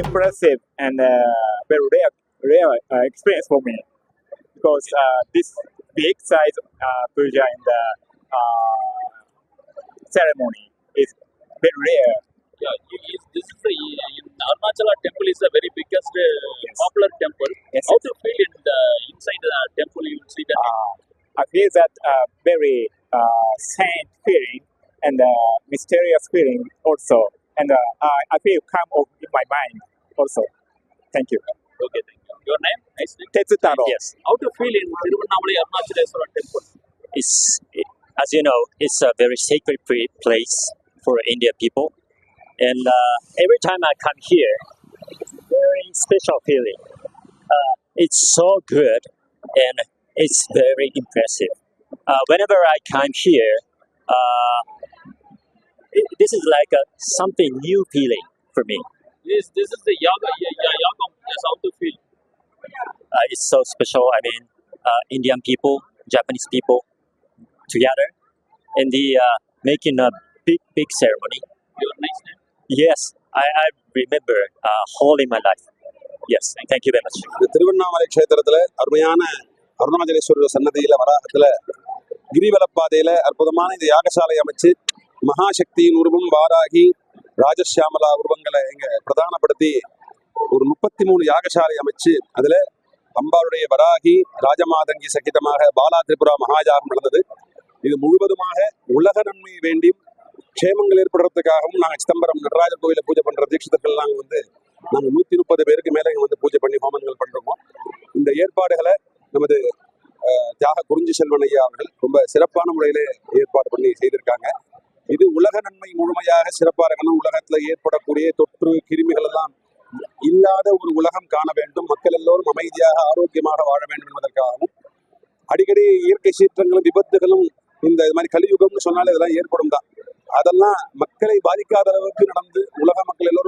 impressive and very rare experience for me because this big size puja in the ceremony is very rare. Yeah, this is the in Arunachala temple is the very biggest popular temple. Yes. How to feel in the inside the temple? You will see that. I feel that very saint feeling and mysterious feeling also, and I feel calm in my mind also. Thank you. Okay, thank you. Your name? Nice name. Tetsutaro. Yes. How to feel in Tiruvannamalai Arunachaleswara temple? It's, as you know, it's a very sacred place for Indian people. And every time I come here, very special feeling. It's so good and it's very impressive. Whenever I come here, this is like something new feeling for me. Yes, this is the Yagam. Yes, how to feel? It's so special. I mean, Indian people, Japanese people together, and the making a big ceremony. Your nice name. Yes, I remember whole in my life. Yes, thank you very much. இந்த திருவண்ணாமலை க்ஷேத்திரத்துல அருமையான அருணாச்சலேஸ்வரர் சன்னதியில வராகத்துல கிரிவலப்பாதையில அற்புதமான இந்த யாகசாலை அமைச்சு மகாசக்தியின் உருவம் வாராகி ராஜசியாமலா உருவங்களை இங்க பிரதானப்படுத்தி ஒரு 33 யாகசாலை அமைச்சு அதுல அம்பாளுடைய வராகி ராஜமாதங்கி சகிதமாக பாலா திரிபுரா மகாயாகம் நடந்தது. இது முழுவதுமாக உலக நன்மை வேண்டியும் க்ஷேமங்கள் ஏற்படுறதுக்காகவும் நாங்கள் சிதம்பரம் நடராஜர் கோயில பூஜை பண்ற தீட்சிதர்கள் நாங்கள் 130 பேருக்கு மேல இங்க பூஜை பண்ணி ஹோமங்கள் பண்றோம். இந்த ஏற்பாடுகளை நமது தியாக குறிஞ்சி செல்வன் ஐயா அவர்கள் ரொம்ப சிறப்பான முறையில ஏற்பாடு பண்ணி செய்திருக்காங்க. இது உலக நன்மை முழுமையாக சிறப்பாக இருக்கணும். உலகத்துல ஏற்படக்கூடிய தொற்று கிருமிகள் எல்லாம் இல்லாத ஒரு உலகம் காண வேண்டும், மக்கள் எல்லோரும் அமைதியாக ஆரோக்கியமாக வாழ வேண்டும் என்பதற்காகவும் அடிக்கடி இயற்கை சீற்றங்களும் விபத்துகளும் இந்த மாதிரி கலியுகம்னு சொன்னாலே இதெல்லாம் ஏற்படும் தான். அதெல்லாம் மக்களை பாதிக்காத அளவுக்கு நடந்து உலக மக்கள் எல்லோரும்